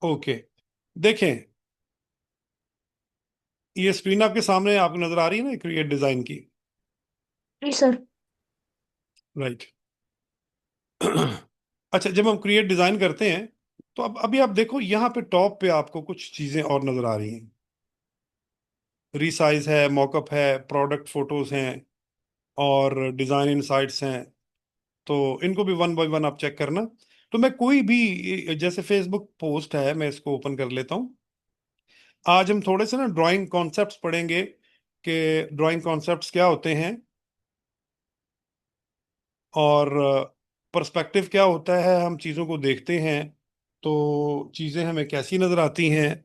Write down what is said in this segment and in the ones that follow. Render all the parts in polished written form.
Okay, देखें, ये screen आपके सामने आपको नजर आ रही है ना, क्रिएट डिजाइन की। जी सर। राइट। अच्छा, जब हम क्रिएट डिजाइन करते हैं तो अब अभी आप देखो यहाँ पे टॉप पे आपको कुछ चीजें और नजर आ रही हैं। रीसाइज है, मॉकअप है, प्रोडक्ट फोटोज हैं, और डिजाइन इनसाइट्स हैं। तो इनको भी वन बाय वन आप चेक करना। तो मैं कोई भी, जैसे फेसबुक पोस्ट है, मैं इसको ओपन कर लेता हूँ। आज हम थोड़े से ना ड्राइंग कॉन्सेप्ट्स पढ़ेंगे कि ड्राइंग कॉन्सेप्ट्स क्या होते हैं, और पर्सपेक्टिव क्या होता है, हम चीज़ों को देखते हैं तो चीज़ें हमें कैसी नज़र आती हैं,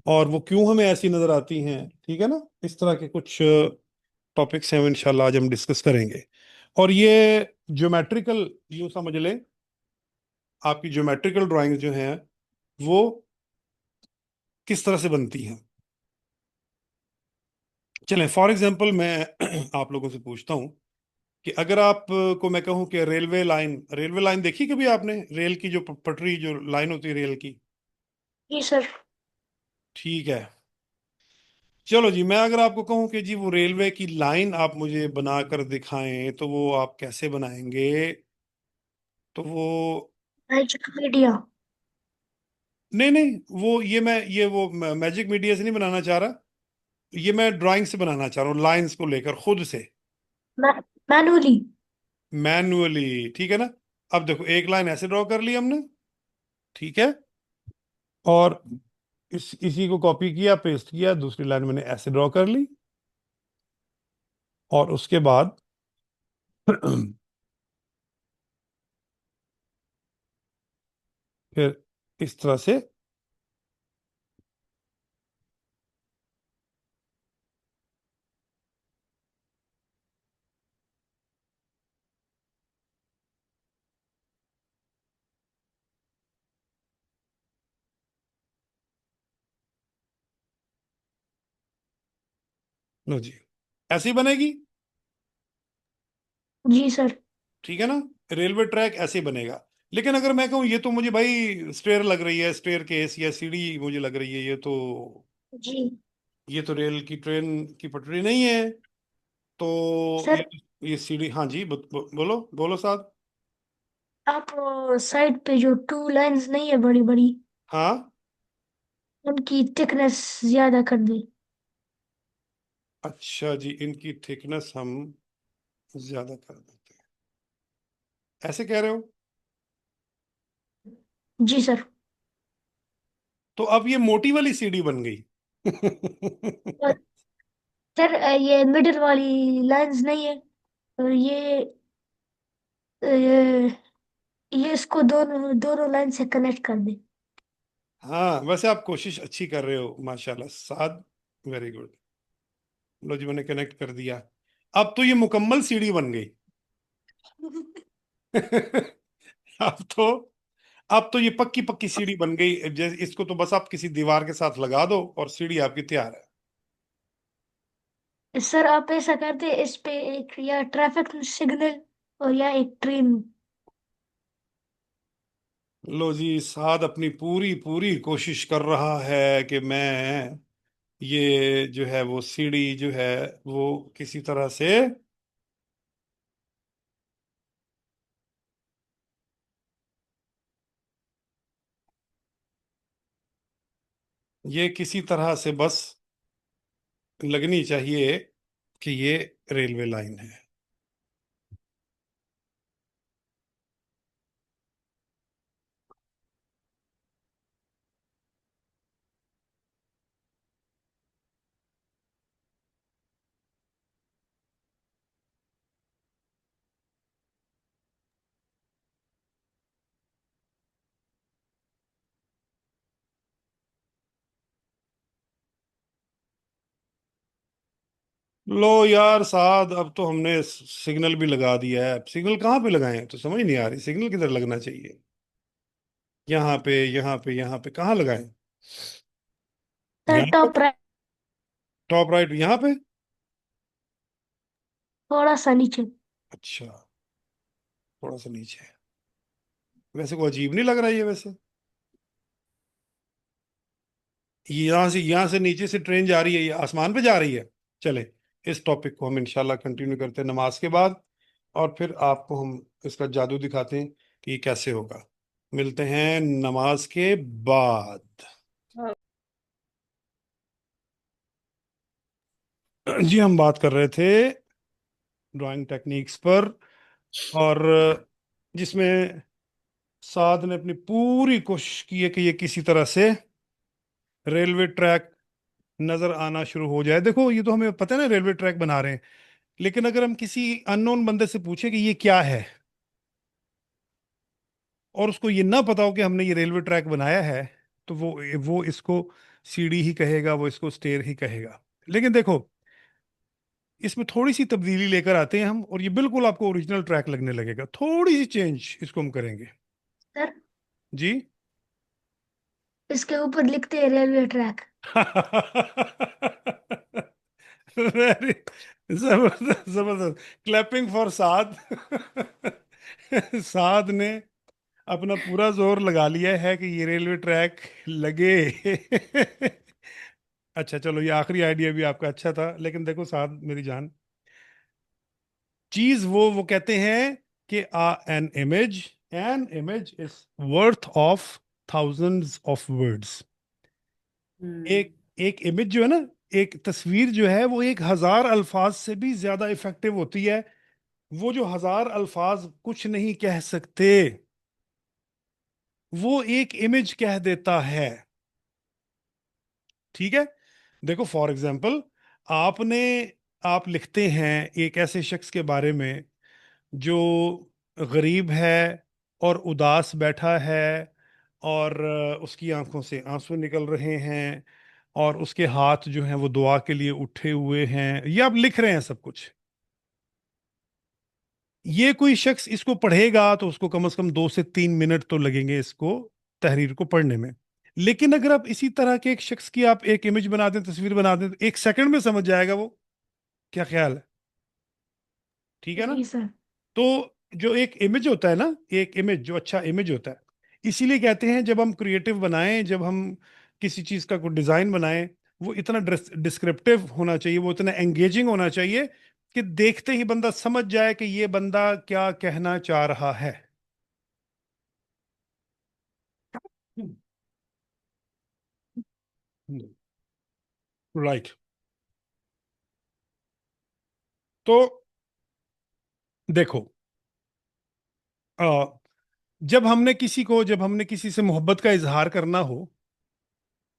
और वो क्यों हमें ऐसी नज़र आती हैं। ठीक है ना, इस तरह के कुछ टॉपिक्स हैं इंशाल्लाह आज हम डिस्कस करेंगे। और ये ज्योमेट्रिकल, यूँ समझ लें, आपकी ज्योमेट्रिकल ड्राइंग जो हैं वो किस तरह से बनती हैं। चलें, फॉर एग्जांपल मैं आप लोगों से पूछता हूँ कि अगर आप को मैं कहूँ कि रेलवे लाइन देखी कभी आपने, रेल की जो पटरी, जो लाइन होती है रेल की। जी सर। ठीक है, चलो जी, मैं अगर आपको कहूँ कि जी वो रेलवे की लाइन आप मुझे बनाकर दिखाएं, तो वो आप कैसे बनाएंगे? तो वो, मैजिक मीडिया। नहीं नहीं, वो ये वो मैजिक मीडिया से नहीं बनाना चाह रहा। ये मैं ड्राइंग से बनाना चाह रहा हूँ, लाइंस को लेकर खुद से, मैनुअली। मैन्युअली। ठीक है ना। अब देखो, एक लाइन ऐसे ड्रॉ कर ली हमने, ठीक है, और इसी को कॉपी किया, पेस्ट किया, दूसरी लाइन मैंने ऐसे ड्रॉ कर ली, और उसके बाद फिर इस तरह से। लो जी, ऐसी बनेगी। जी सर। ठीक है ना, रेलवे ट्रैक ऐसे ही बनेगा। लेकिन अगर मैं कहूँ ये तो मुझे भाई स्टेयर लग रही है, स्टेयर केस या सीढ़ी मुझे लग रही है, जी ये तो रेल की ट्रेन की पटरी नहीं है। तो सर। ये सीढ़ी, हाँ जी, बोलो बोलो साहब। आप साइड पे जो टू लाइंस नहीं है बड़ी बड़ी, हाँ, उनकी थिकनेस ज्यादा कर दे। अच्छा जी, इनकी थिकनेस हम ज्यादा कर देते हैं, ऐसे कह रहे हो? जी सर। तो अब ये मोटी वाली सीढ़ी बन गई। और सर ये मिडिल वाली लाइंस नहीं है, और ये इसको दोनों दोनों लाइन से कनेक्ट कर दे। हाँ, वैसे आप कोशिश अच्छी कर रहे हो माशाल्लाह साद, वेरी गुड। लो जी, मैंने कनेक्ट कर दिया। अब तो ये मुकम्मल सीढ़ी बन गई। अब तो अब तो ये पक्की पक्की सीढ़ी बन गई। जैसे इसको तो बस आप किसी दीवार के साथ लगा दो और सीढ़ी आपकी तैयार है। सर आप ऐसा करते, इस पे एक या ट्रैफिक सिग्नल और या एक ट्रेन। लो जी, साद अपनी पूरी पूरी कोशिश कर रहा है कि मैं ये जो है वो सीढ़ी जो है वो किसी तरह से, ये किसी तरह से बस लगनी चाहिए कि ये रेलवे लाइन है। लो यार साद, अब तो हमने सिग्नल भी लगा दिया है। अब सिग्नल कहाँ पे लगाएं, तो समझ नहीं आ रही सिग्नल किधर लगना चाहिए। यहाँ पे, यहाँ पे, यहाँ पे कहाँ लगाएं? सर यहाँ टॉप पर, राइट। टॉप राइट यहाँ पे। थोड़ा सा नीचे। अच्छा, थोड़ा सा नीचे। वैसे कोई अजीब नहीं लग रहा है ये वैसे। यहाँ से नीचे से ट्रेन जा रही है, ये आसमान पे जा रही है। चले, इस टॉपिक को हम इंशाल्लाह कंटिन्यू करते हैं नमाज के बाद, और फिर आपको हम इसका जादू दिखाते हैं कि ये कैसे होगा। मिलते हैं नमाज के बाद। जी, हम बात कर रहे थे ड्राइंग टेक्निक्स पर, और जिसमें साद ने अपनी पूरी कोशिश की है कि ये किसी तरह से रेलवे ट्रैक नजर आना शुरू हो जाए। देखो, ये तो हमें पता है ना रेलवे ट्रैक बना रहे हैं, लेकिन अगर हम किसी अननोन बंदे से पूछे कि ये क्या है, और उसको ये ना पता हो कि हमने ये रेलवे ट्रैक बनाया है, तो वो इसको सीढ़ी ही कहेगा, वो इसको स्टेयर ही कहेगा। लेकिन देखो, इसमें थोड़ी सी तब्दीली लेकर आते हैं हम, और ये बिल्कुल आपको ओरिजिनल ट्रैक लगने लगेगा। थोड़ी सी चेंज इसको हम करेंगे। सर, जी। इसके ऊपर लिखते हैं रेलवे ट्रैक। वेरी जबरदस्त, जबरदस्त। क्लैपिंग फॉर साद। साद ने अपना पूरा जोर लगा लिया है कि ये रेलवे ट्रैक लगे। अच्छा चलो, ये आखिरी आइडिया भी आपका अच्छा था, लेकिन देखो साद मेरी जान, चीज वो कहते हैं कि an image is worth of thousands of words. एक एक इमेज जो है ना, एक तस्वीर जो है, वो 1,000 अल्फाज से भी ज्यादा इफेक्टिव होती है। वो जो 1,000 अल्फाज कुछ नहीं कह सकते, वो एक इमेज कह देता है। ठीक है। देखो फॉर एग्जाम्पल, आपने आप लिखते हैं एक ऐसे शख्स के बारे में जो गरीब है और उदास बैठा है, और उसकी आंखों से आंसू निकल रहे हैं, और उसके हाथ जो हैं वो दुआ के लिए उठे हुए हैं, ये आप लिख रहे हैं सब कुछ। ये कोई शख्स इसको पढ़ेगा तो उसको कम से कम 2 से 3 मिनट तो लगेंगे इसको, तहरीर को पढ़ने में। लेकिन अगर आप इसी तरह के एक शख्स की आप एक इमेज बना दें, तस्वीर बना दें, तो 1 सेकंड में समझ जाएगा वो। क्या ख्याल है? ठीक है ना? जी सर। तो जो एक इमेज होता है ना, एक इमेज जो अच्छा इमेज होता है, इसीलिए कहते हैं जब हम क्रिएटिव बनाएं, जब हम किसी चीज का कोई डिजाइन बनाएं, वो इतना डिस्क्रिप्टिव होना चाहिए, वो इतना एंगेजिंग होना चाहिए कि देखते ही बंदा समझ जाए कि ये बंदा क्या कहना चाह रहा है। राइट। तो देखो, अ, जब हमने किसी से मोहब्बत का इजहार करना हो,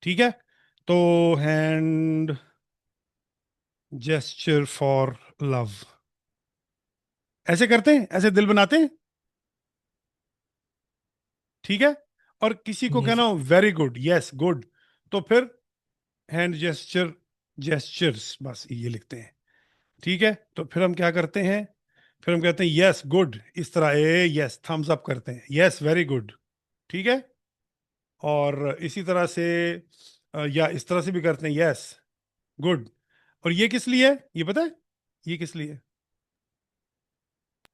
ठीक है, तो हैंड जेस्चर फॉर लव ऐसे करते हैं, ऐसे दिल बनाते हैं। ठीक है। और किसी को जी कहना सर। हो वेरी गुड, यस गुड, तो फिर हैंड जेस्चर, जेस्चर्स, बस ये लिखते हैं। ठीक है। तो फिर हम क्या करते हैं? फिर हम कहते हैं यस गुड, इस तरह ए यस थम्स अप करते हैं, यस वेरी गुड। ठीक है। और इसी तरह से या इस तरह से भी करते हैं, यस गुड। और ये किस लिए है, ये पता है? ये किस लिए है?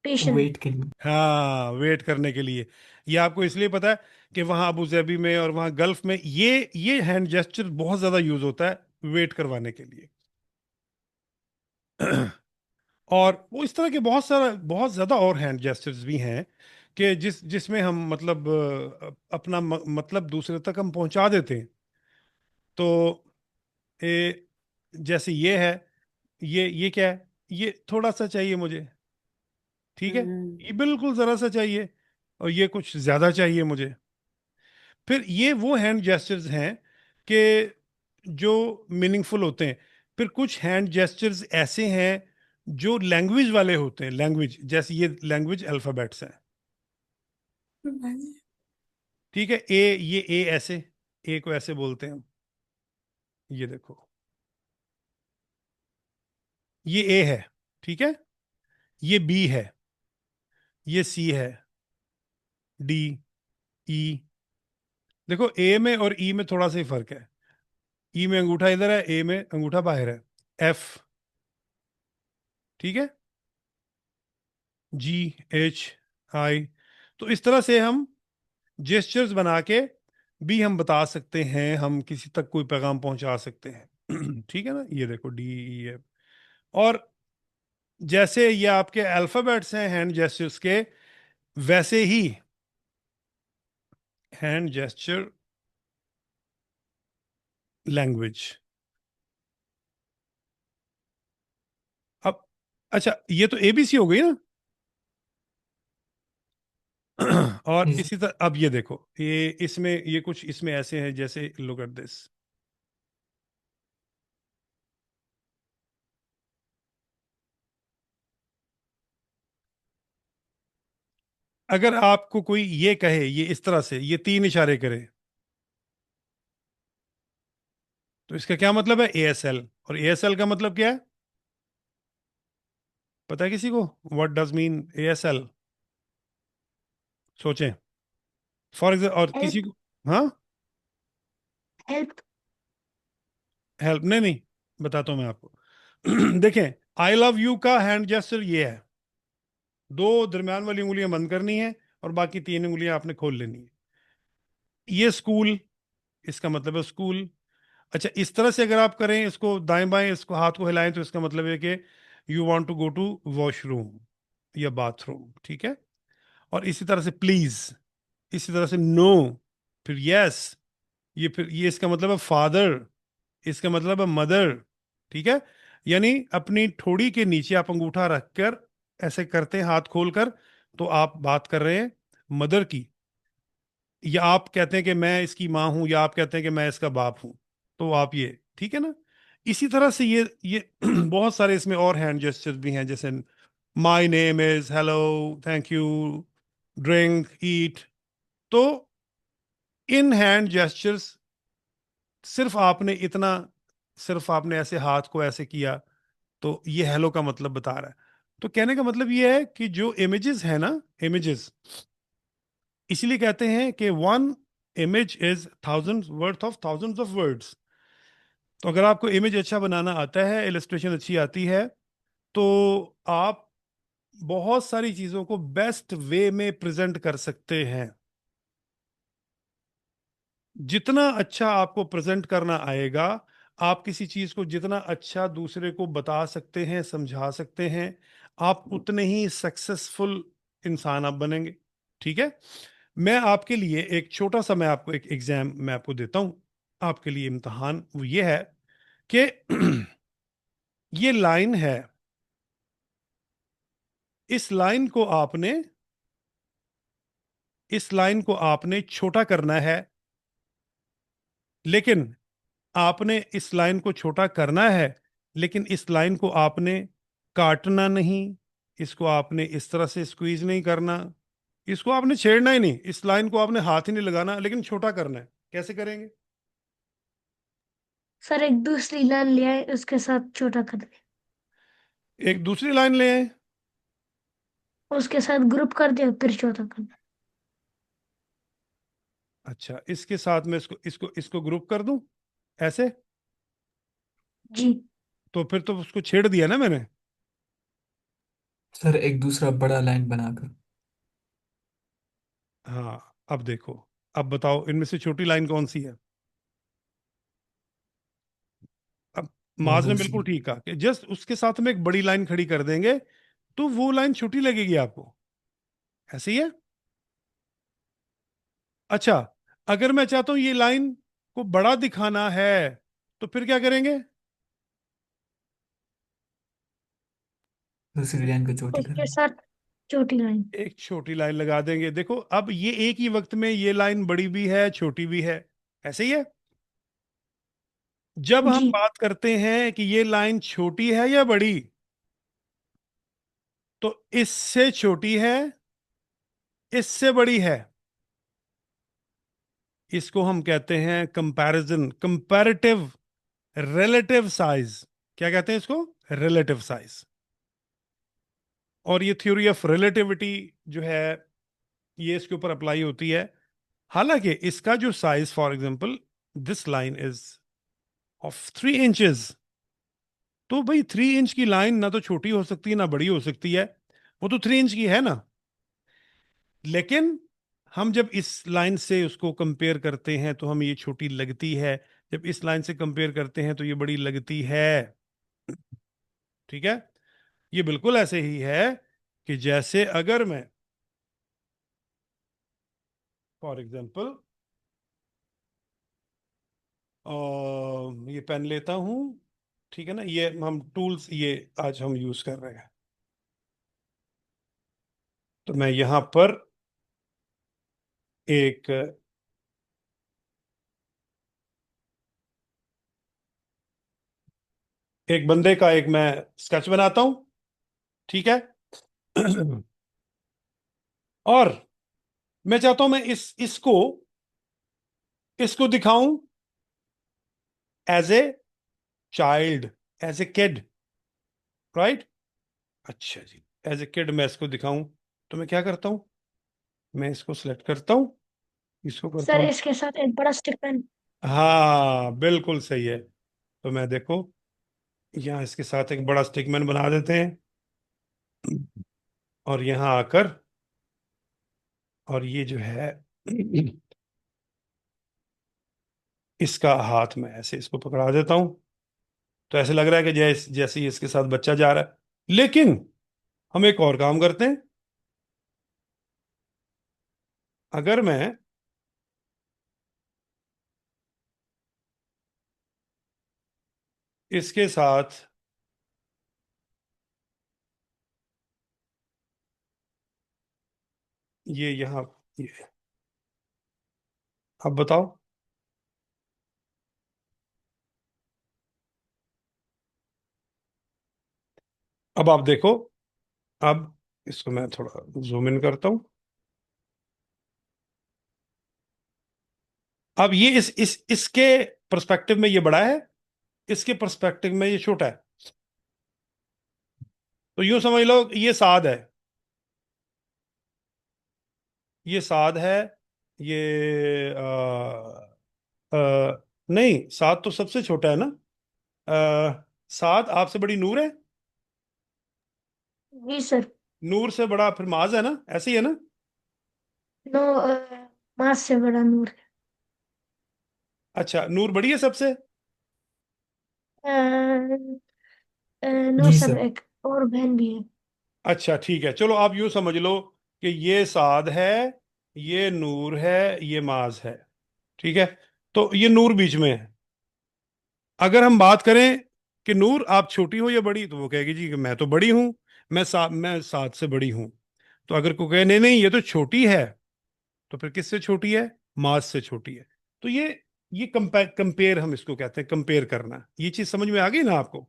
पेशेंट। वेट के लिए। हाँ, वेट करने के लिए। ये आपको इसलिए पता है कि वहाँ अबू धाबी में और वहाँ गल्फ में ये हैंड जेस्चर बहुत ज्यादा यूज होता है वेट करवाने के लिए। और वो इस तरह के बहुत ज्यादा और हैंड जेस्चर्स भी हैं कि जिसमें हम मतलब अपना मतलब दूसरे तक हम पहुंचा देते हैं। तो ए, जैसे ये है, ये क्या है? ये थोड़ा सा चाहिए मुझे। ठीक है। ये बिल्कुल जरा सा चाहिए, और ये कुछ ज्यादा चाहिए मुझे। फिर ये वो हैंड जेस्चर्स हैं कि जो मीनिंगफुल होते हैं। फिर कुछ हैंड जेस्चर्स ऐसे हैं जो लैंग्वेज वाले होते हैं, लैंग्वेज जैसे ये लैंग्वेज अल्फाबेट्स हैं। ठीक है। ये ऐसे, ए को ऐसे बोलते हैं हम। ये देखो, ये ए है। ठीक है। ये बी है, ये सी है, डी, ई। देखो, ए में और ई में थोड़ा सा ही फर्क है। ई में अंगूठा इधर है, ए में अंगूठा बाहर है। एफ। ठीक है। जी, एच, आई। तो इस तरह से हम जेस्चर्स बना के बी हम बता सकते हैं, हम किसी तक कोई पैगाम पहुंचा सकते हैं। ठीक है ना, ये देखो डी ई एफ। और जैसे ये आपके अल्फाबेट्स हैं हैंड जेस्चर्स के, वैसे ही हैंड जेस्चर लैंग्वेज। अब अच्छा, ये तो एबीसी हो गई ना। और जी इसी तरह अब ये देखो, ये इसमें ये कुछ इसमें ऐसे हैं, जैसे लुक एट दिस। अगर आपको कोई ये कहे, ये इस तरह से ये तीन इशारे करे, तो इसका क्या मतलब है? एएसएल। और एएसएल का मतलब क्या है, पता है किसी को? What does mean ASL? सोचें। फॉर एग्जाम्पल, और किसी हेल्प। को। हाँ, हेल्प। हेल्प? नहीं नहीं, बताता हूं मैं आपको। देखें, आई लव यू का हैंड जेस्चर ये है, दो दरमियान वाली उंगलियां बंद करनी है और बाकी तीन उंगलियां आपने खोल लेनी है। ये स्कूल, इसका मतलब है स्कूल। अच्छा, इस तरह से अगर आप करें इसको दाएं बाएं, इसको हाथ को हिलाएं, तो इसका मतलब है कि you want to go to washroom या बाथरूम। ठीक है। और इसी तरह से प्लीज, इसी तरह से नो, फिर यस, ये फिर ये इसका मतलब है फादर, इसका मतलब है मदर। ठीक है। यानी अपनी ठोड़ी के नीचे आप अंगूठा रखकर ऐसे करते हैं हाथ खोलकर, तो आप बात कर रहे हैं मदर की। या आप कहते हैं कि मैं इसकी माँ हूं, या आप कहते हैं कि मैं इसका बाप हूं, तो आप ये, ठीक है ना। इसी तरह से ये बहुत सारे इसमें और हैंड जेस्चर्स भी हैं, जैसे my name is, hello, thank you, drink, eat. तो इन हैंड जेस्चर्स, सिर्फ आपने इतना, सिर्फ आपने ऐसे हाथ को ऐसे किया, तो ये हेलो का मतलब बता रहा है। तो कहने का मतलब ये है कि जो इमेजेस है ना, इमेजेस, इसलिए कहते हैं कि one image is thousand worth of thousands of words. तो अगर आपको इमेज अच्छा बनाना आता है, इलस्ट्रेशन अच्छी आती है, तो आप बहुत सारी चीजों को बेस्ट वे में प्रेजेंट कर सकते हैं। जितना अच्छा आपको प्रेजेंट करना आएगा, आप किसी चीज को जितना अच्छा दूसरे को बता सकते हैं, समझा सकते हैं, आप उतने ही सक्सेसफुल इंसान आप बनेंगे। ठीक है। मैं आपके लिए एक छोटा सा, मैं आपको एक एग्जाम मैं आपको देता हूं, आपके लिए इम्तहान वो ये है कि ये लाइन है, इस लाइन को आपने, इस लाइन को आपने छोटा करना है, लेकिन आपने इस लाइन को छोटा करना है, लेकिन इस लाइन को आपने काटना नहीं, इसको आपने इस तरह से स्क्वीज नहीं करना, इसको आपने छेड़ना ही नहीं, इस लाइन को आपने हाथ ही नहीं लगाना, लेकिन छोटा करना है। कैसे करेंगे? सर एक दूसरी लाइन ले आए, उसके साथ छोटा कर दे। एक दूसरी लाइन ले आए। उसके साथ ग्रुप कर दे, फिर छोटा कर दे। अच्छा, इसके साथ में इसको इसको इसको ग्रुप कर दूं ऐसे, जी। तो फिर तो उसको छेड़ दिया ना मैंने। सर, एक दूसरा बड़ा लाइन बनाकर। हाँ, अब देखो, अब बताओ इनमें से छोटी लाइन कौन सी है? अब कौन माज ने कौन सी? बिल्कुल ठीक कहा कि जस्ट उसके साथ में एक बड़ी लाइन खड़ी कर देंगे, तो वो लाइन छोटी लगेगी आपको। ऐसे ही है। अच्छा, अगर मैं चाहता हूं ये लाइन को बड़ा दिखाना है, तो फिर क्या करेंगे? दूसरी लाइन को चोटी उसके करेंगे। साथ छोटी लाइन। एक छोटी लाइन लगा देंगे। देखो, अब ये एक ही वक्त में ये लाइन बड़ी भी है, छोटी भी है। ऐसे ही है। जब हम जी। बात करते हैं कि ये लाइन छोटी है या बड़ी, तो इससे छोटी है, इससे बड़ी है, इसको हम कहते हैं कंपैरिजन, कंपैरेटिव, रिलेटिव साइज। क्या कहते हैं इसको? Relative size. और ये थ्योरी ऑफ रिलेटिविटी जो है, ये इसके ऊपर अप्लाई होती है। हालांकि इसका जो size, for example this line is of 3 inches, तो भाई 3 इंच की लाइन ना तो छोटी हो सकती है ना बड़ी हो सकती है, वो तो 3 इंच की है ना। लेकिन हम जब इस लाइन से उसको कंपेयर करते हैं तो हम ये छोटी लगती है, जब इस लाइन से कंपेयर करते हैं तो ये बड़ी लगती है। ठीक है। ये बिल्कुल ऐसे ही है कि जैसे अगर मैं फॉर एग्जांपल ये पेन लेता हूं, ठीक है ना, ये हम टूल्स ये आज हम यूज कर रहे हैं। तो मैं यहां पर एक एक बंदे का एक मैं स्केच बनाता हूं, ठीक है। और मैं चाहता हूं मैं इसको इसको दिखाऊं as a child, as a kid, right. अच्छा जी, एज ए किड मैं इसको दिखाऊं, तो मैं क्या करता हूं, मैं इसको सिलेक्ट करता हूं, इसको करता सर हूं। इसके साथ एक बड़ा स्टिक पेन। हाँ बिल्कुल सही है। तो मैं देखो यहाँ इसके साथ एक बड़ा स्टिकमैन बना देते हैं, और यहाँ आकर और ये जो है इसका हाथ में ऐसे इसको पकड़ा देता हूं, तो ऐसे लग रहा है कि जैसे ही इसके साथ बच्चा जा रहा है। लेकिन हम एक और काम करते हैं, अगर मैं इसके साथ ये यहाँ ये, अब बताओ। अब आप देखो, अब इसको मैं थोड़ा जूम इन करता हूं। अब ये इस इसके पर्सपेक्टिव में ये बड़ा है, इसके पर्सपेक्टिव में ये छोटा है। तो यूं समझ लो ये साद है, ये साद है, ये नहीं, साद तो सबसे छोटा है ना। साद आपसे बड़ी नूर है, जी सर। नूर से बड़ा फिर माज है ना, ऐसे ही है ना। नो, मास से बड़ा नूर अच्छा, नूर बड़ी है सबसे। है। नो जी सर, सर। एक और बहन भी है। अच्छा ठीक है, चलो आप यूं समझ लो कि ये साद है, ये नूर है, ये माज है, ठीक है। तो ये नूर बीच में है। अगर हम बात करें कि नूर आप छोटी हो या बड़ी, तो वो कहेगी जी कि मैं तो बड़ी हूं, मैं साद से बड़ी हूं। तो अगर कोई कहे नहीं नहीं ये तो छोटी है, तो फिर किससे छोटी है, मास से छोटी है। तो ये कंपेयर हम इसको कहते हैं, कंपेयर करना। ये चीज समझ में आ गई ना आपको,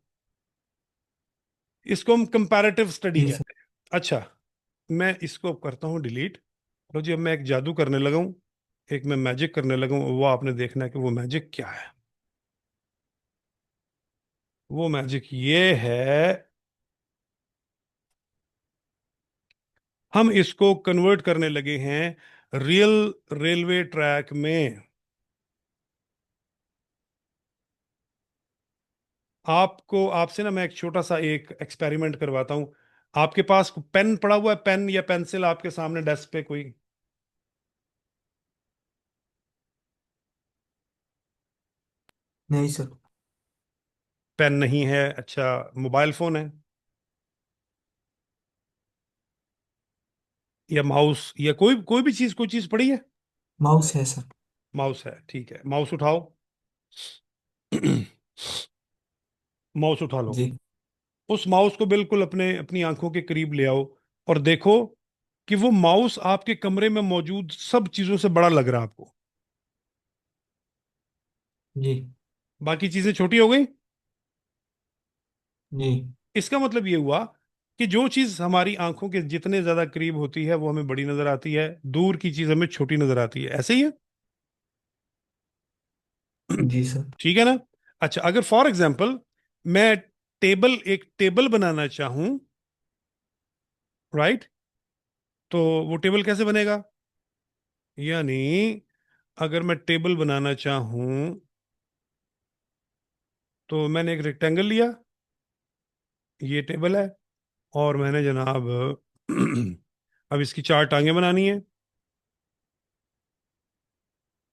इसको हम कंपैरेटिव स्टडी जी सर। कहते हैं। अच्छा, मैं इसको अब करता हूँ डिलीट। लो जी, अब मैं एक जादू करने लगा हूँ, एक मैं मैजिक करने लगा हूँ, वो आपने देखना है कि वो मैजिक क्या है। वो मैजिक ये है, हम इसको कन्वर्ट करने लगे हैं रियल रेलवे ट्रैक में। आपको आपसे ना मैं एक छोटा सा एक एक्सपेरिमेंट करवाता हूं। आपके पास पेन पड़ा हुआ है, पेन या पेंसिल आपके सामने डेस्क पे कोई। नहीं सर। पेन नहीं है, अच्छा। मोबाइल फोन है, या माउस, या कोई भी चीज, कोई चीज पड़ी है। माउस है सर। माउस है, ठीक है, माउस उठाओ। माउस उठा लो। जी। उस माउस को बिल्कुल अपने अपनी आंखों के करीब ले आओ, और देखो कि वो माउस आपके कमरे में मौजूद सब चीजों से बड़ा लग रहा है आपको। जी। बाकी चीजें छोटी हो गई। जी। इसका मतलब ये हुआ कि जो चीज हमारी आंखों के जितने ज्यादा करीब होती है वो हमें बड़ी नजर आती है, दूर की चीज हमें छोटी नजर आती है। ऐसे ही है। जी सर। ठीक है ना। अच्छा, अगर फॉर एग्जाम्पल मैं एक टेबल बनाना चाहूं, राइट, तो वो टेबल कैसे बनेगा, यानी अगर मैं टेबल बनाना चाहूं, तो मैंने एक रेक्टेंगल लिया, ये टेबल है, और मैंने जनाब अब इसकी चार टांगे बनानी है।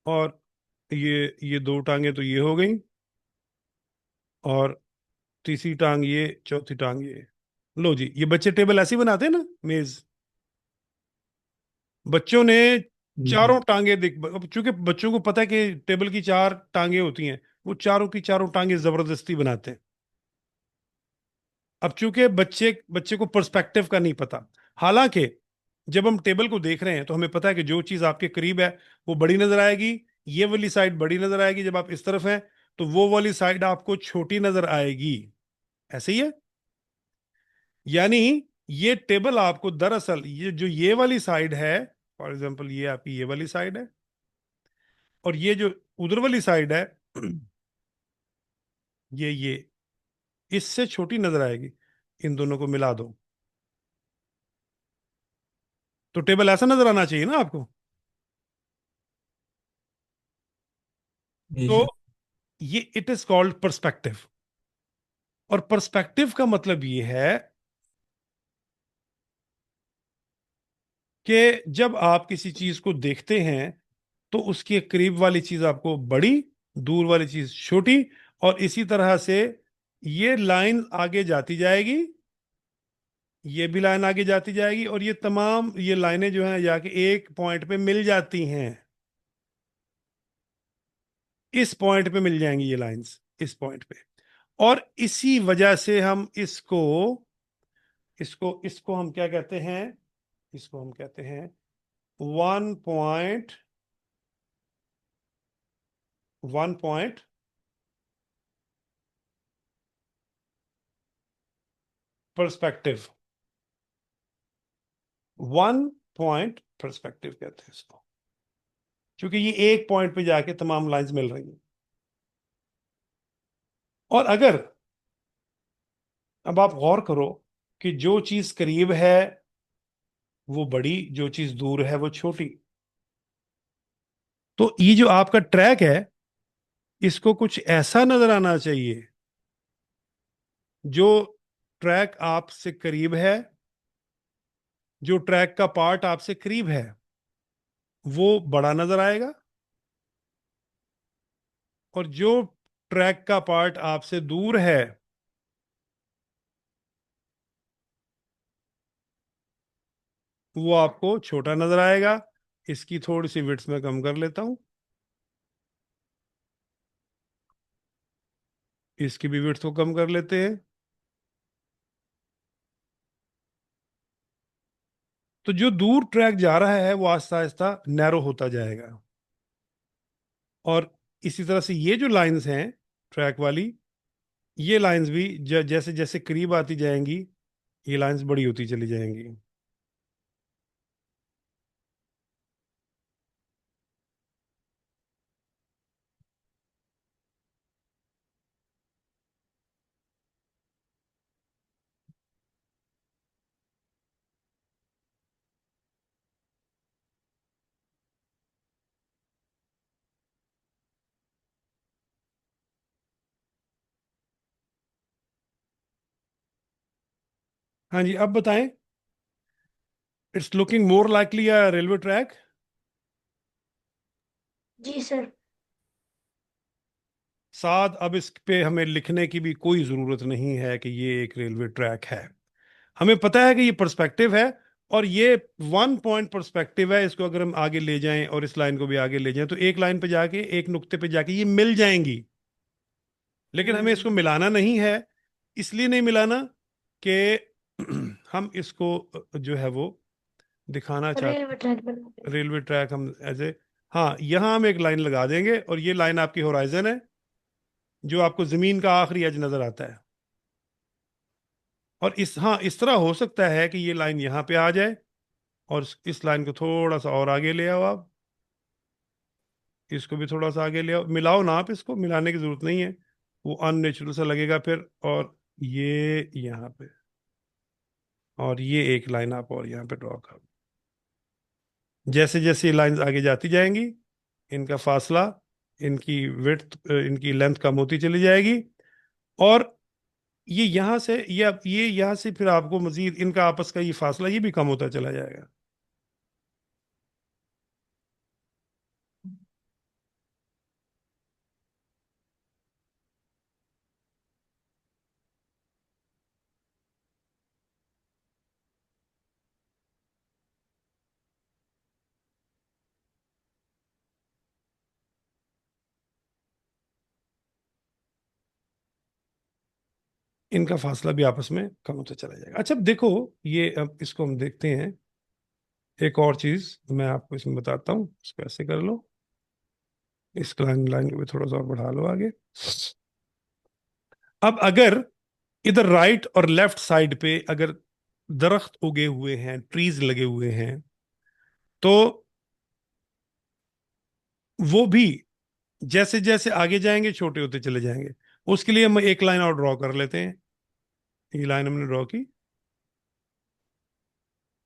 और ये दो टांगे तो ये हो गई, और तीसरी टांग ये, चौथी टांग ये। लो जी, ये बच्चे टेबल ऐसे ही बनाते हैं ना, मेज। बच्चों ने जी चारों टांगे देख, अब चूंकि बच्चों को पता है कि टेबल की चार टांगे होती हैं, वो चारों की चारों टांगे जबरदस्ती बनाते हैं। अब चूंकि बच्चे बच्चे को पर्सपेक्टिव का नहीं पता, हालांकि जब हम टेबल को देख रहे हैं तो हमें पता है कि जो चीज आपके करीब है वो बड़ी नजर आएगी, ये वाली साइड बड़ी नजर आएगी, जब आप इस तरफ हैं तो वो वाली साइड आपको छोटी नजर आएगी। ऐसे ही है। यानी ये टेबल आपको दरअसल, ये जो ये वाली साइड है, फॉर एग्जांपल ये आपकी ये वाली साइड है, और ये जो उधर वाली साइड है, ये इससे छोटी नजर आएगी। इन दोनों को मिला दो तो टेबल ऐसा नजर आना चाहिए ना आपको। जी तो सर। ये इट इज कॉल्ड पर्सपेक्टिव। और पर्सपेक्टिव का मतलब ये है कि जब आप किसी चीज को देखते हैं तो उसके करीब वाली चीज आपको बड़ी, दूर वाली चीज छोटी, और इसी तरह से ये लाइन आगे जाती जाएगी, ये भी लाइन आगे जाती जाएगी, और ये तमाम ये लाइनें जो हैं जाके एक पॉइंट पे मिल जाती हैं। इस पॉइंट पे मिल जाएंगी ये लाइंस, इस पॉइंट पे। और इसी वजह से हम इसको इसको इसको हम क्या कहते हैं, इसको हम कहते हैं one point perspective. One point perspective कहते हैं इसको, क्योंकि ये एक पॉइंट पे जाके तमाम लाइंस मिल रही हैं। और अगर अब आप गौर करो कि जो चीज करीब है वो बड़ी, जो चीज दूर है वो छोटी, तो ये जो आपका ट्रैक है इसको कुछ ऐसा नजर आना चाहिए, जो ट्रैक आपसे करीब है, जो ट्रैक का पार्ट आपसे करीब है वो बड़ा नजर आएगा, और जो ट्रैक का पार्ट आपसे दूर है वो आपको छोटा नजर आएगा। इसकी थोड़ी सी विड्थ में कम कर लेता हूं, इसकी भी विड्थ को कम कर लेते हैं। तो जो दूर ट्रैक जा रहा है वो आहिस्ता आहिस्ता नैरो होता जाएगा। और इसी तरह से ये जो लाइंस हैं ट्रैक वाली, ये लाइंस भी जैसे जैसे करीब आती जाएंगी ये लाइंस बड़ी होती चली जाएंगी। हाँ जी, अब बताएं। It's looking more likely a railway track. जी सर। साथ अब इस पे हमें लिखने की भी कोई जरूरत नहीं है कि ये एक रेलवे ट्रैक है। हमें पता है कि ये पर्सपेक्टिव है, और ये वन पॉइंट पर्सपेक्टिव है। इसको अगर हम आगे ले जाएं और इस लाइन को भी आगे ले जाएं तो एक लाइन पे जाके, एक नुक्ते पे जाके ये मिल जाएंगी। लेकिन हमें इसको मिलाना नहीं है। इसलिए नहीं मिलाना कि हम इसको जो है वो दिखाना चाहते रेलवे ट्रैक बना हैं रेलवे ट्रैक हम ऐसे। हाँ, यहां हम एक लाइन लगा देंगे, और ये लाइन आपकी होराइजन है, जो आपको जमीन का आखिरी एज नजर आता है। और इस तरह हो सकता है कि ये लाइन यहाँ पे आ जाए, और इस लाइन को थोड़ा सा और आगे ले आओ आप, इसको भी थोड़ा सा आगे ले आओ। मिलाओ ना आप, इसको मिलाने की जरूरत नहीं है, वो अननेचुरल सा लगेगा फिर। और ये यहाँ पे, और ये एक लाइन आप और यहाँ पे ड्रॉ करो। जैसे जैसे लाइंस आगे जाती जाएंगी इनका फासला, इनकी विड्थ, इनकी लेंथ कम होती चली जाएगी। और ये यहाँ से, ये यहाँ से फिर आपको मजीद इनका आपस का ये फासला ये भी कम होता चला जाएगा। इनका फासला भी आपस में कम होता चला जाएगा। अच्छा, अब देखो, ये अब इसको हम देखते हैं। एक और चीज मैं आपको इसमें बताता हूँ, इसको ऐसे कर लो, इस लाइन लाइन को भी थोड़ा सा और बढ़ा लो आगे। अब अगर इधर राइट और लेफ्ट साइड पे अगर दरख्त उगे हुए हैं, ट्रीज लगे हुए हैं, तो वो भी जैसे जैसे आगे जाएंगे छोटे होते चले जाएंगे। उसके लिए हम एक लाइन और ड्रॉ कर लेते हैं। ये लाइन हमने ड्रॉ की,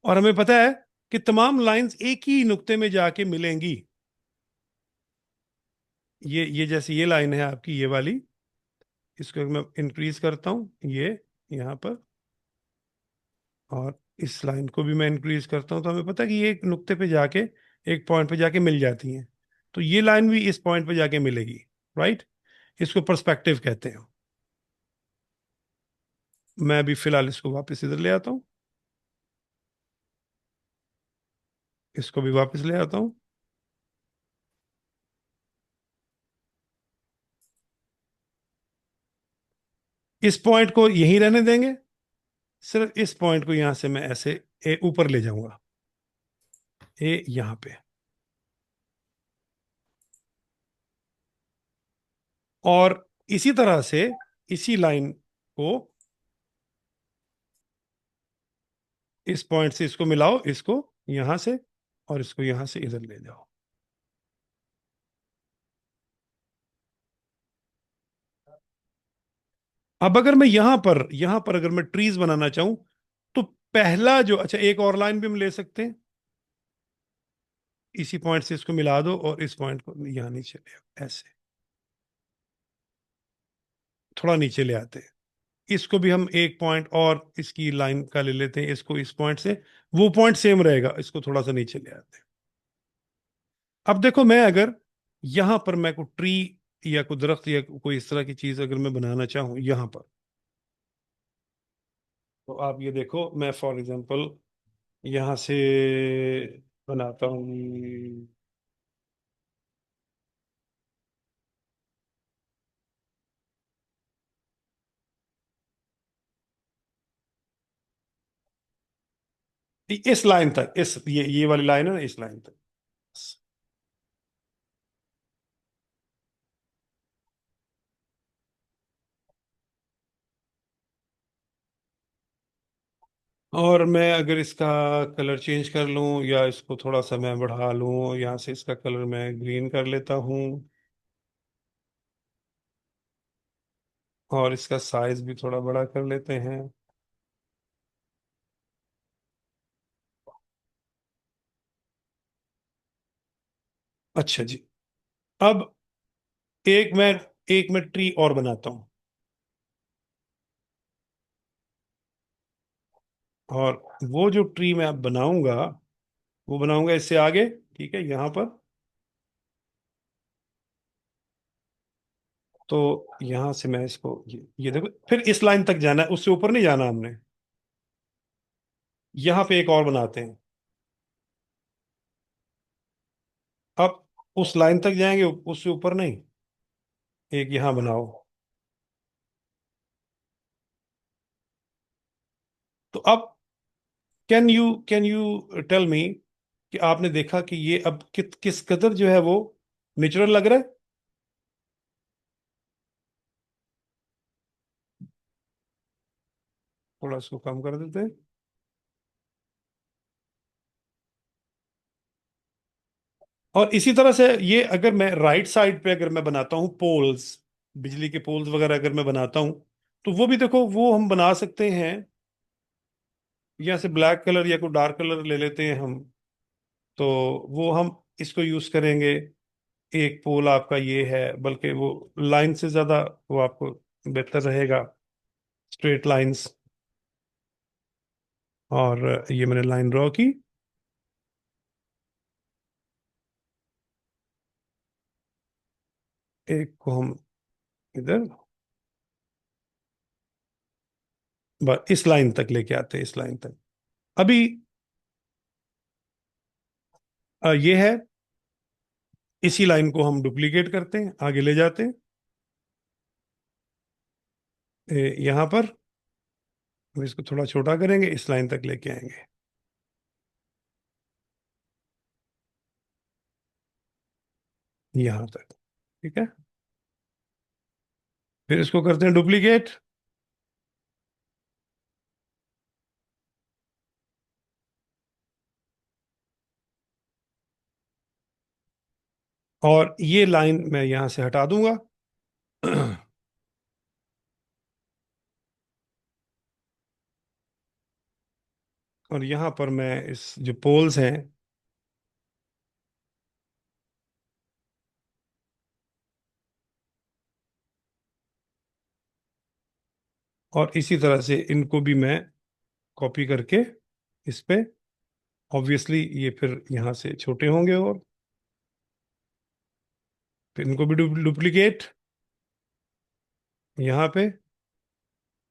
और हमें पता है कि तमाम लाइंस एक ही नुक्ते में जाके मिलेंगी। ये जैसे ये लाइन है आपकी, ये वाली, इसको मैं इंक्रीज करता हूं, ये यहाँ पर, और इस लाइन को भी मैं इंक्रीज करता हूं, तो हमें पता है कि ये एक नुक्ते पे जाके, एक पॉइंट पे जाके मिल जाती हैं। तो ये लाइन भी इस पॉइंट पे जाके मिलेगी, राइट। इसको पर्सपेक्टिव कहते हैं। मैं अभी फिलहाल इसको वापस इधर ले आता हूँ, इसको भी वापस ले आता हूँ। इस पॉइंट को यहीं रहने देंगे, सिर्फ इस पॉइंट को यहां से मैं ऐसे ऊपर ले जाऊंगा, यहां पे। और इसी तरह से इसी लाइन को इस पॉइंट से इसको मिलाओ, इसको यहां से, और इसको यहां से इधर ले जाओ। अब अगर मैं यहां पर अगर मैं ट्रीज बनाना चाहूं, तो पहला जो, अच्छा, एक और लाइन भी हम ले सकते हैं। इसी पॉइंट से इसको मिला दो और इस पॉइंट को यहां नीचे ले आओ, ऐसे थोड़ा नीचे ले आते हैं। इसको भी हम एक पॉइंट और इसकी लाइन का ले लेते हैं, इसको इस पॉइंट से, वो पॉइंट सेम रहेगा, इसको थोड़ा सा नीचे ले आते हैं। अब देखो, मैं अगर यहां पर मैं कोई ट्री या कोई दरख्त या कोई इस तरह की चीज अगर मैं बनाना चाहूं यहां पर, तो आप ये देखो, मैं फॉर एग्जांपल यहां से बनाता हूं। इस लाइन तक, इस ये वाली लाइन है ना, इस लाइन तक। और मैं अगर इसका कलर चेंज कर लूं, या इसको थोड़ा सा मैं बढ़ा लूं, यहाँ से इसका कलर मैं ग्रीन कर लेता हूं, और इसका साइज भी थोड़ा बड़ा कर लेते हैं। अच्छा जी। अब एक मैं एक मैं ट्री और बनाता हूं, और वो जो ट्री मैं अब बनाऊंगा, वो बनाऊंगा इससे आगे, ठीक है, यहाँ पर। तो यहां से मैं इसको ये देखो, फिर इस लाइन तक जाना है, उससे ऊपर नहीं जाना हमने। यहां पे एक और बनाते हैं। अब उस लाइन तक जाएंगे, उससे ऊपर नहीं, एक यहां बनाओ। तो अब कैन यू टेल मी कि आपने देखा कि ये अब किस कदर जो है वो नेचुरल लग रहा है। थोड़ा इसको कम कर देते हैं। और इसी तरह से ये अगर मैं राइट साइड पे अगर मैं बनाता हूँ पोल्स, बिजली के पोल्स वगैरह अगर मैं बनाता हूँ, तो वो भी देखो, वो हम बना सकते हैं। यहाँ से ब्लैक कलर या कोई डार्क कलर ले लेते हैं हम, तो वो हम इसको यूज करेंगे। एक पोल आपका ये है, बल्कि वो लाइन से ज्यादा वो आपको बेहतर रहेगा, स्ट्रेट लाइंस। और ये मैंने लाइन ड्रॉ की। एक को हम इधर, बस इस लाइन तक लेके आते हैं, इस लाइन तक। अभी ये है, इसी लाइन को हम डुप्लीकेट करते हैं, आगे ले जाते हैं। यहाँ पर हम इसको थोड़ा छोटा करेंगे, इस लाइन तक लेके आएंगे, यहाँ तक। ठीक है, फिर इसको करते हैं डुप्लीकेट। और ये लाइन मैं यहाँ से हटा दूंगा। और यहाँ पर मैं इस जो पोल्स हैं, और इसी तरह से इनको भी मैं कॉपी करके इस पे, ऑब्वियसली ये फिर यहाँ से छोटे होंगे, और फिर इनको भी डुप्लीकेट यहाँ पे,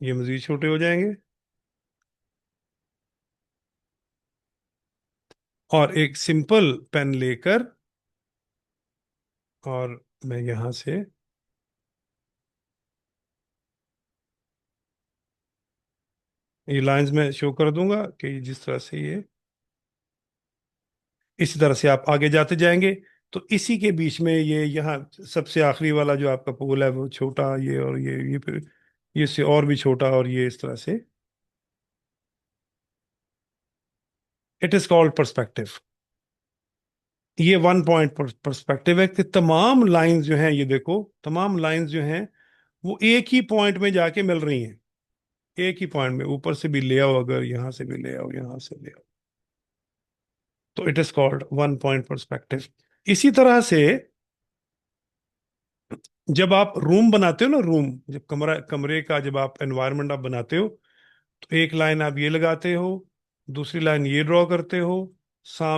ये मजीद छोटे हो जाएंगे। और एक सिंपल पेन लेकर, और मैं यहाँ से ये लाइंस में शो कर दूंगा कि जिस तरह से ये, इसी तरह से आप आगे जाते जाएंगे। तो इसी के बीच में ये यहाँ सबसे आखिरी वाला जो आपका पोल है वो छोटा, ये और ये फिर ये से और भी छोटा, और ये इस तरह से। It is called perspective. ये वन पॉइंट पर्सपेक्टिव है कि तमाम लाइंस जो हैं, ये देखो तमाम लाइंस जो हैं वो एक ही पॉइंट में जाके मिल रही हैं। एक ही पॉइंट में, ऊपर से भी ले आओ, अगर यहाँ से भी ले आओ, यहाँ से ले आओ, तो it is called one point perspective. इसी तरह से जब आप रूम बनाते हो ना, रूम, जब कमरे का जब आप एनवायरनमेंट आप बनाते हो, तो एक लाइन आप ये लगाते हो, दूसरी लाइन ये ड्रॉ करते हो,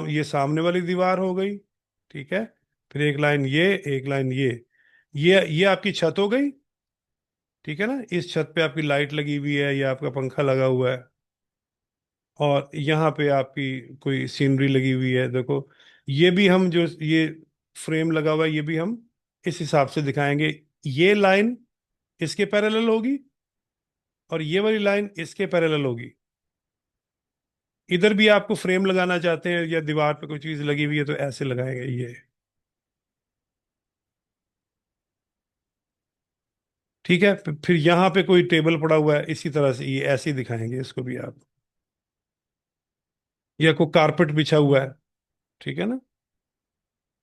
ये सामने वाली दीवार हो गई। ठीक है, फिर एक लाइन ये, एक लाइन ये आपकी छत हो गई। ठीक है ना, इस छत पे आपकी लाइट लगी हुई है या आपका पंखा लगा हुआ है, और यहाँ पे आपकी कोई सीनरी लगी हुई है, देखो। ये भी हम जो ये फ्रेम लगा हुआ है, ये भी हम इस हिसाब से दिखाएंगे। ये लाइन इसके पैरेलल होगी, और ये वाली लाइन इसके पैरेलल होगी। इधर भी आपको फ्रेम लगाना चाहते हैं या दीवार पे कोई चीज लगी हुई है, तो ऐसे लगाएंगे ये। ठीक है, फिर यहाँ पे कोई टेबल पड़ा हुआ है, इसी तरह से ये ऐसे ही दिखाएंगे इसको भी आप। या कोई कारपेट बिछा हुआ है, ठीक है ना,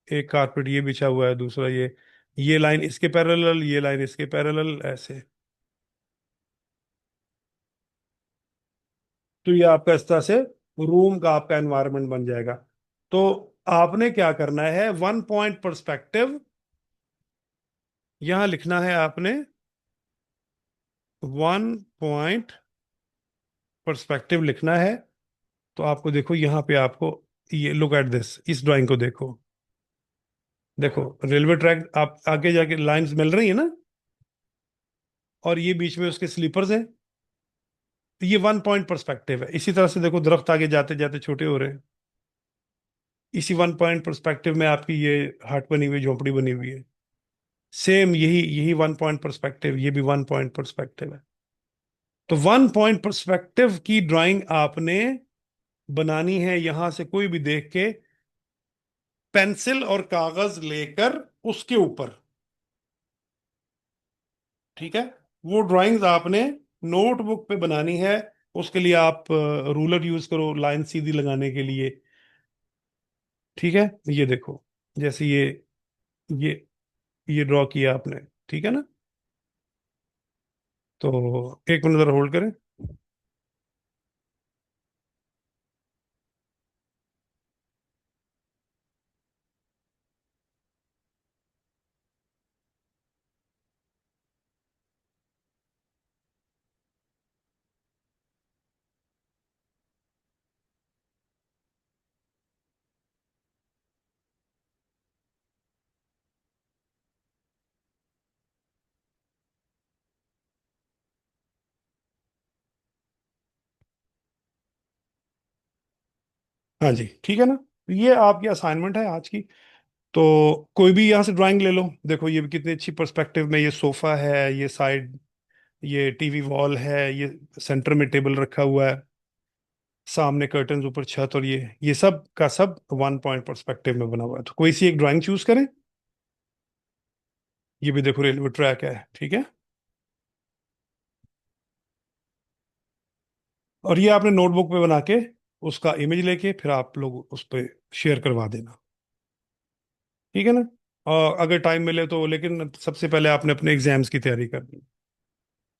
एक कारपेट ये बिछा हुआ है, दूसरा ये लाइन इसके पैरेलल, ये लाइन इसके पैरेलल, ऐसे। तो ये आपका इस तरह से रूम का आपका एनवायरनमेंट बन जाएगा। तो आपने क्या करना है, वन पॉइंट पर्सपेक्टिव यहां लिखना है आपने, वन पॉइंट पर्सपेक्टिव लिखना है। तो आपको देखो यहाँ पे आपको, ये लुक एट दिस, इस ड्राइंग को देखो। देखो रेलवे ट्रैक, आप आगे जाके लाइंस मिल रही है ना, और ये बीच में उसके स्लीपर्स हैं। तो ये वन पॉइंट पर्सपेक्टिव है। इसी तरह से देखो दरख्त आगे जाते जाते छोटे हो रहे हैं, इसी वन पॉइंट पर्सपेक्टिव में आपकी ये हट बनी हुई, झोपड़ी बनी हुई है। सेम यही यही वन पॉइंट पर्सपेक्टिव, ये भी वन पॉइंट पर्सपेक्टिव है। तो वन पॉइंट पर्सपेक्टिव की ड्राइंग आपने बनानी है यहां से कोई भी देख के, पेंसिल और कागज लेकर उसके ऊपर। ठीक है, वो ड्राइंग्स आपने नोटबुक पे बनानी है। उसके लिए आप रूलर यूज करो लाइन सीधी लगाने के लिए। ठीक है, ये देखो, जैसे ये ये ड्रॉ किया आपने, ठीक है ना। तो एक मिनट जरा होल्ड करें। हाँ जी, ठीक है ना, ये आपकी असाइनमेंट है आज की। तो कोई भी यहाँ से ड्राइंग ले लो। देखो ये भी कितनी अच्छी पर्सपेक्टिव में, ये सोफा है, ये साइड ये टीवी वॉल है, ये सेंटर में टेबल रखा हुआ है, सामने कर्टन्स, ऊपर छत, और ये सब का सब 1 पॉइंट पर्सपेक्टिव में बना हुआ है। तो कोई सी एक ड्राइंग चूज करें। ये भी देखो रेलवे ट्रैक है, ठीक है। और ये आपने नोटबुक पे बना के उसका इमेज लेके फिर आप लोग उस पर शेयर करवा देना, ठीक है ना। और अगर टाइम मिले तो, लेकिन सबसे पहले आपने अपने एग्जाम्स की तैयारी करनी।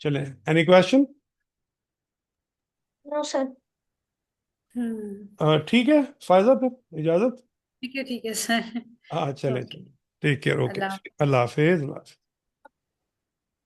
चले, एनी क्वेश्चन? No sir. हम्म। ठीक है फायजा, फिर इजाजत। ठीक है सर। हाँ चले ओके। चले, टेक केयर, ओके। अल्लाह। अल्लाह हाफिज।